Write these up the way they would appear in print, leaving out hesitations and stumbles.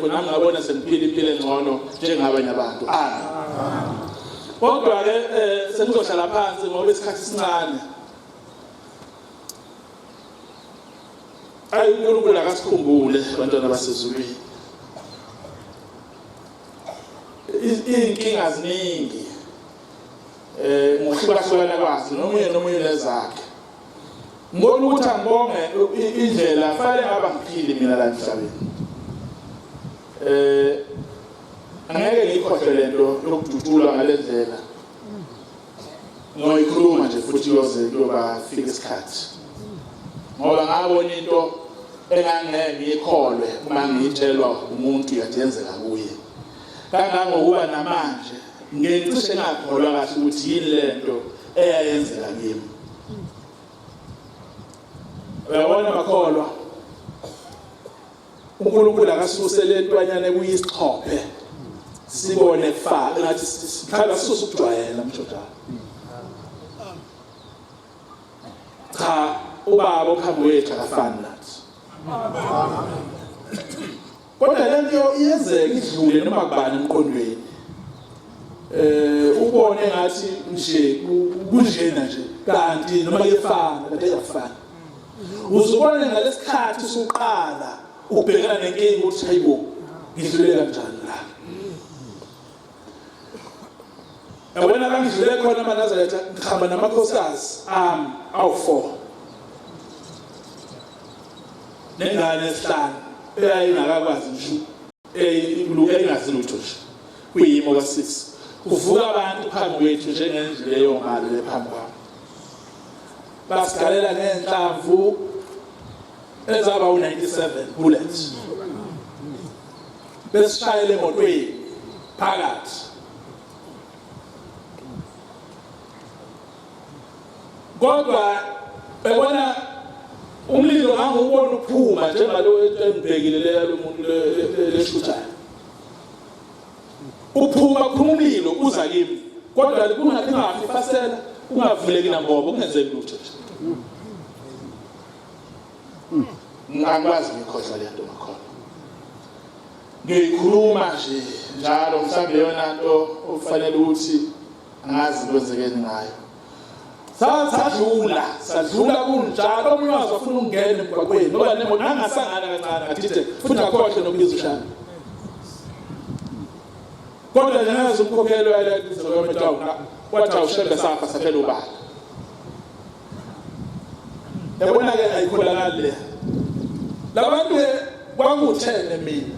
nami ngabona sengiphila impilo engcono njengabanye abantu. Kodwa ke senizohlala phansi ngoba isikhathi sincane. Ayi uNkulunkulu akasikhumbule abantwana basezulwini. Inkinga ziningi. Ngokuhlukahlukana kwazo nomunye nezakhe. Ngibona ukuthi angibonge indlela fanele ngaba ngiphile mina la emhlabeni. Angeke ngikhohle lento yokudutshulwa ngalendlela. Ngoyikhuluma nje futhi kuyoba fika isikhathi. Ngoba ngabona into engangeke ngiyikholwe uma ngiyitshelwa umuntu yadenzeka kuye. Kangangokuba namanje ngicishe ngakholwa kahle ukuthi yini lento eyayenzeka kimi. Uyabona makholwa uNkulunkulu akasusele entwanyana ekuyisixhophe sibone kufa ngathi sikhala sisukujwayela mshoda. Cha ubaba ophambi kwethu akafani nathi. Kodwa lento iyenzeka idlule noma kubani emqondweni. Ubone ngathi nje kunjena nje kanti noma kuyefana kanti ayafana. Uzubona ngalesikhathi usuqala ubhekana nenkinga ukuthi hayibo ngidlule kanjani la. Yabona kangidlule khona amaNazaretha ngihamba namakhosikazi awu4. Nengane esihlanu eyayingakakwazi ngisho engazi lutho nje. Kuyimo ka6. Kuvuka abantu phambi kwethu njengendlu leyo ngale lephambi kwami. Basigalela ngenhlamvu ezaba u97 bullets. Besishayele emotweni phakathi. Kodwa ebona umlilo angubona uphuma njengalo engibhekile leya lo muntu leshuthayo. Uphuma umlilo uza kimi. Kodwa kungathi ngafasela ungavuleki nambobo kungenzeki lutho. Ngakwazi ngikhohlwa lento makhona. Ngiyikhuluma nje njalo mhlawumbe yona nto ofanele ukuthi angazi kwenzekeni ngayo. Sadlula kunjalo omunye wazofuna ukungena emgwaqweni ngoba nemoto angasangana kancane ngathi futhi akhohle nokubiza ushana. Kodwa njengazo umkhokhelo walezo wathi uShembe safa saphela ubala. Yabona ke ayikholakali le. Labantu kwangu10 mina.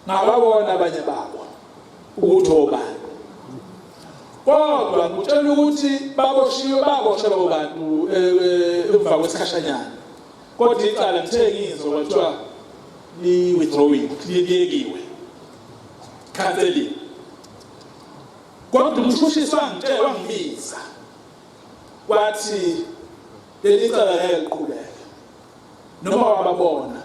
Ngababona abanye babo ukuthi obani. Kodwa ngitshela ukuthi baboshwe labo bantu emva kwesikhashanyana. Kodwa icala ngithe ngizwa kwathiwa ni withdrawing liyekiwe. Canceling. Kodwa umshushiswa wangibiza. Wathi leli cala ngeke liqhubeke. Noma wababona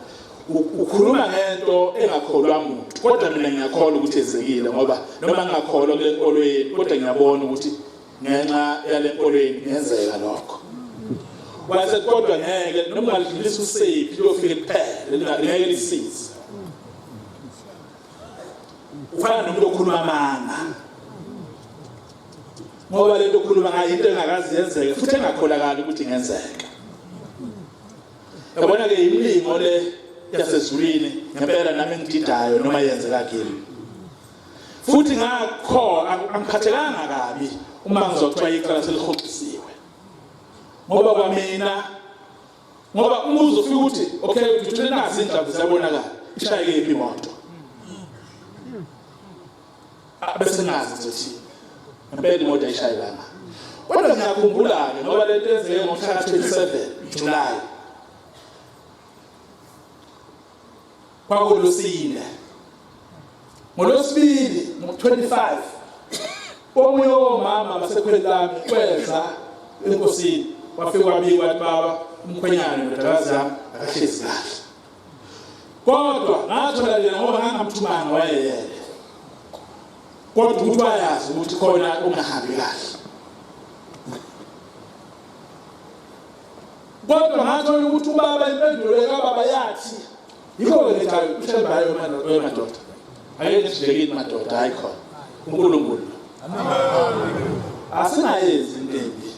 ukhuluma ngento engakholwa umuntu. Kodwa mina ngiyakholwa ukuthi ezekile ngoba noma ngingakholwa kule nkolweni kodwa ngiyabona ukuthi ngenxa yale nkolweni ngenzeka lokho. Wase kodwa ngeke noma ngalidlulisa usephi lofika kuphela ngeke lisize. Ufana nomuntu okhuluma amanga. Ngoba lento okhuluma ngayo into engakazi yenzeke futhi engakholakala ukuthi ingenzeka. Yabona ke imlingo le yasezulwini ngempela nami ngididayo noma yenzeka kimi. Futhi angiphathekanga kabi uma ngizothiwa icala selihoxisiwe. Ngoba kwamina ngoba umuzo ufika ukuthi okay uthule nazi indaba ziyabonakala ishayeke imoto. Bese ngazi ukuthi ngempela imoto ayishayelanga. Kodwa ngiyakhumbula ke ngoba lento yenzeke ngomhla ka27 July. Kwakulusine. Ngolosibili ngo25 omunye omama basekhwelami kweza enkosini wafika kwabika wathi baba umkhwenyana ndodakazi yami akahlezi kahle. Kodwa ngathola nje ngoba ngangamthumanga wayeyele. Kodwa ukuthi wayazi ukuthi khona ungahambi kahle. kodwa ngathola ukuthi ubaba impendulo kaBaba yathi yikho ke cha uShembe hayo madoda ayeke sijekile madoda ayikho uNkulunkulu asinayenzi intombi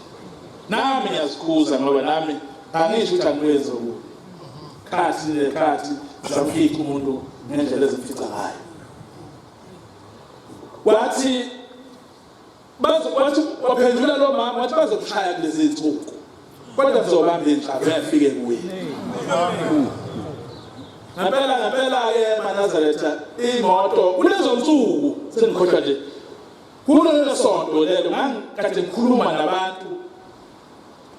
nami ngiyazikhuza ngoba nami angisho ukuthi angikwenze khathi zamfika umuntu ngendlela ezimfica ngayo wathi waphendula lo mama wathi bazokushaya kulezi insuku kodwa sizobamba inhlaba yafike kuye ngempela ke eNazaretha imoto kulezo nsuku sengikhohlwa nje kulelo sonto lelo ngakade ngikhuluma nabantu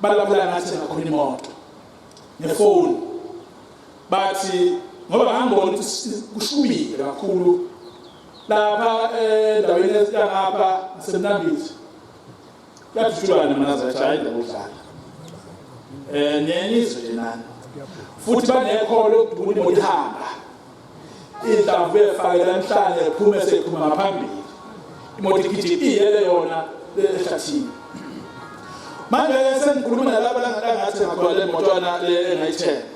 balapha ngathi ngakhona imoto nefoni bathi ngoba ngangibona ukuthi kushubile kakhulu lapha endaweni esiyangapha semnambithi yadutshulwa eNazaretha ayidla ukudlala nyenizwe nje nani futhi banekholo ukuduma imoto ihamba inhlamvu efakela emhlanje ephume sephuma phambili imoto igijima iyele yona ehlathini manje sengikhuluma nalabo langathi ngakhola le motwana le engayithenga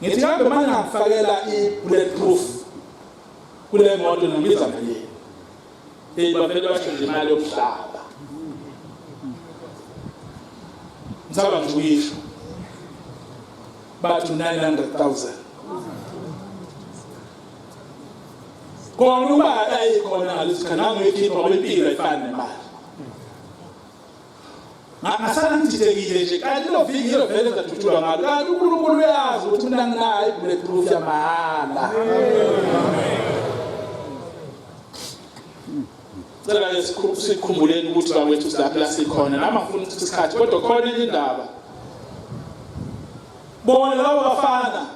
ngithi kambe manje ngifakela i-bulletproof kule moto ngibiza malini bavele basho nje imali yomhlaba ngisaba nje uyisho bathi 900,000 kona uba ayikhona ngalesikhathi nangiyikhipha ngoba impilo ayifani nemali ngasala ngididekile nje kanti lo viki yilo vele zadutshulwa ngalo kanti uNkulunkulu uyazi ukuthi mina nginayo i-bulletproof yamahhala Cela sikhumbuleni ukuthi bakwethu silapha la sikhona nama ngifuna ukuthi isikhathi kodwa khona enye indaba bona labo bafana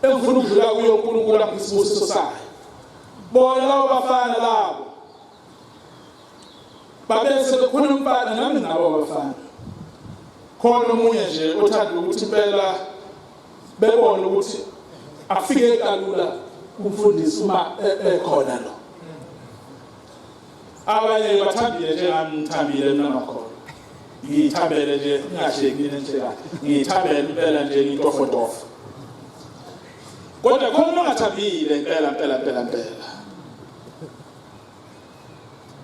engifuna ukudlula kuyo uNkulunkulu lapho isibusiso sakhe bona labo bafana labo babese bekhona umfana nami ngabo bafana khona omunye nje othanda ukuthi impela bebone ukuthi afike kalula umfundisi uma ekhona lo abanye bathambile nje ngithambile mina ngakhona ngithambele nje ngingahleki mina nje kahle ngithambele impela nje ngintofotofo kodwa khona ongathambile impela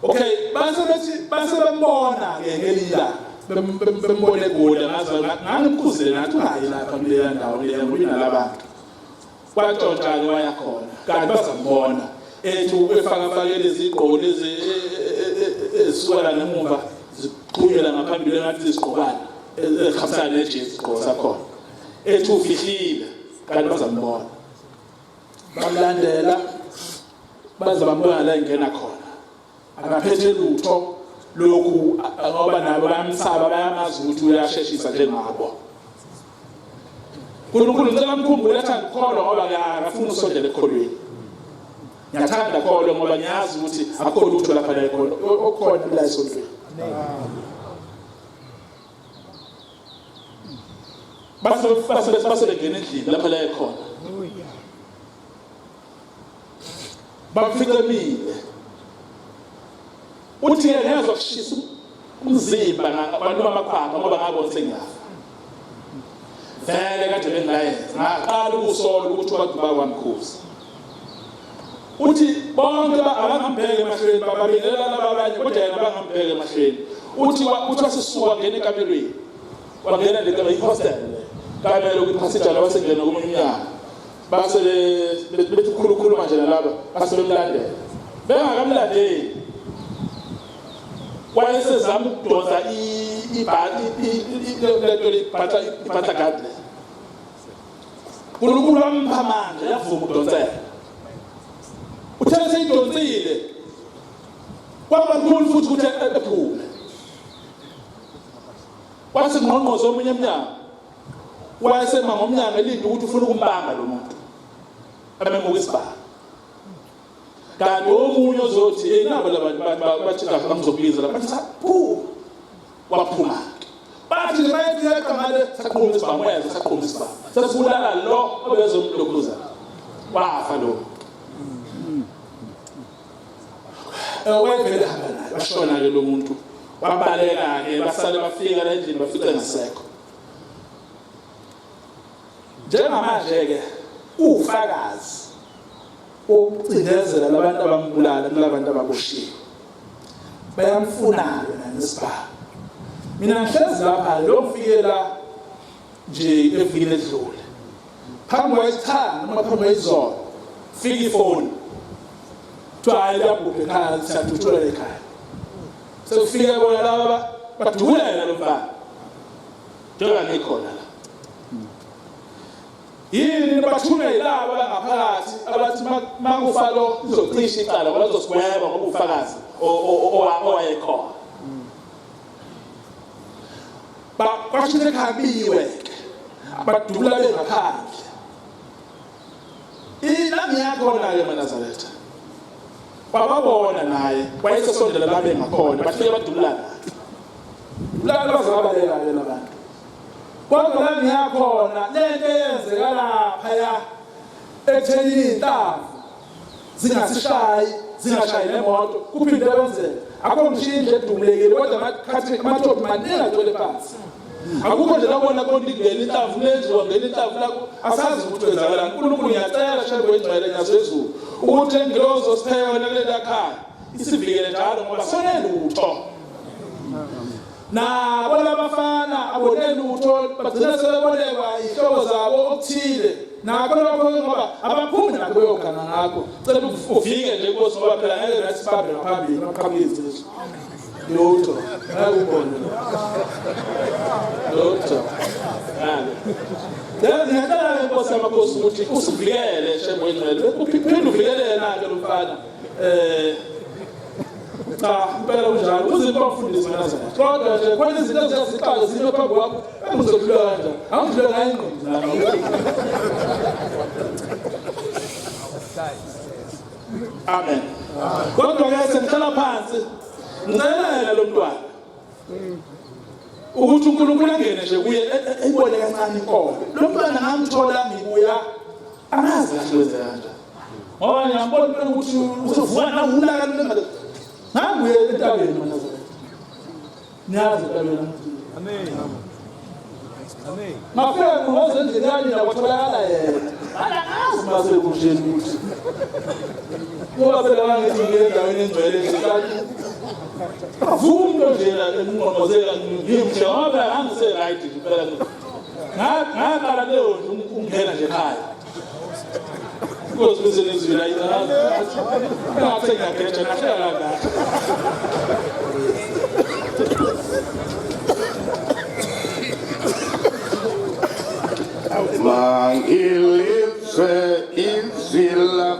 okay base bembona ke ngelila bembone kude ngazo ngangimkhuzile nathi hayi lapha kuleya ndawo leya ngoba nalabantu kwaxoxa ke wayakhona kanti bazambona ethu efaka izigqoko lezi ezisuka ngemuva ziqhubela ngaphambili ngathi zisiqhokana ekhapsana nejezi igqoko sakhona ethu ufihlile kanti bazambona bamlandela bazabambona la ingena khona akaphethe lutho lokhu ngoba nabo bayamsaba bayamazi ukuthi uyasheshisa njengabo uNkulunkulu ngicela mkhumbule athanda ukholwa ngoba akafuna usondele ekholweni ngiyathanda kholo ngoba ngiyazi ukuthi akho lutho lapha la ekhona okhona la esontweni base bengena endlini lapha la ekhona bafiqemile uthi ngezwe kushisa umzimba ngabantu bamakhwapha ngoba ngabona sengiyafa vele kade bengilayenza ngaqala ukusola ukuthi abantu bakwamkhosi uthi bonke abangambheke emahlweni bababingelela labanye kodwa yena abangambheke emahlweni uthi wasisuka ngene ekamelweni wangena le hostel kamelo kuphasija laba sengena komunye umnyango base bethi khulukhulu manje nalaba base bemlandela bengakamlandeli wayesezama ukudonsa ibhatha gadle uNkulunkulu wampha manje yavuma ukudonsela uthe seyidonsile kwaba nkulu futhi ukuthi ephume wase ngqongqozo omunye emnyango wayesema ngomnyango elinde ukuthi ufuna ukumbamba lo muntu abemuka isibhaga kanti omunye ozothi nabo labantu bathi angizokubiza la bathi saphu waphuma bathi bayetheka manje saqhuma isibhaga saqhuma isibhaga sasibulala lo obezomlokhuza wafa lo wayevele hamba naye bashona ke lo muntu wabaleka ke basale bafika la endlini bafice ngasekho njengamanje ke ufakazi ukucindezela labantu abambulala kulabantu ababoshiwe bayamfuna yena nesibhamu. Mina ngihlezi lapha lokufikela nje evikini edlule phambi kwesithanga noma phambi kwezolo fika ifoni kuthiwa liyabhubha ekhaya siyadutshulwa ekhaya. Sekufike bona laba badulela lo mfana njengoba ngikhona la yini bathumela laba ngaphakathi abathi makufa lo izocisha icala ngoba uzosikweba ngoba ufakazi owayekhona. Kwashile khabiwe ke abadula bengaphandle ilami yakhona ke eNazaretha bababona naye wayesesondela babe ngakhona bafike badulana laba bazabalela ke labantu kodwa lami yakhona lento eyenzeka lapha ya etheni intavu zingashayi nemoto kuphinde kwenzeka akho mshini edumulekile kodwa amathophi maningi agcwele phansi. Akukho nje labona konke ingena intavu lenziwa ngena intavu lakho asazi ukuthi kwenzakalani. uNkulunkulu ngiyacela Shembe wengcwele NyaziWezulu ukuthi engilozo sipheke leli ekhaya isivikele njalo ngoba sonele utho na bona abafana abonele utho bagcina sebebolekwa ihlobo zabo okuthile nakho lokho ngoba abaphumi nakho beyogana ngakho. Cela ufike nje Nkosi ngoba phela ngeke nathi sibambe ngaphambili ngaphambilizwe lutho akubona lutho ngiyacela Nkosi yamakhosi ukuthi usivikele Shembe wengcwele uphinde uvikele yena-ke lo mfana cha impela kunjalo uzipha Mfundisi Nazareth kodwa nje khona izinto ezizixaka zime phambi kwakho engizodlula kanjani angidlule ngayo ingqondo. Amen. Kodwa ke sengihlala phansi ngicelela lo mntwana ukuthi uNkulunkulu angene nje kuye eyibone kancane inkomo. Lo mntwana ngamthola ngibuya amazi kahle wenze kanjani ngoba ngiyambona ukuthi uzovuka na ulaka lengalo nanguye entabeni eNazaretha Nyazi entabeni. Amen. Amen. Mafika ngoze endleleni nakutholakala yena angazi mase kusheni ukuthi ngoba phela ngithi ngiyendaweni engcwele nje kanti avumi nje la engqongqozela ngimhle ngoba angise right nje phela ngaqala leyo ungena nje ekhaya Nkosi bezizwe la ina ngaphe ngakhetha ngahlala la Mangilipse izila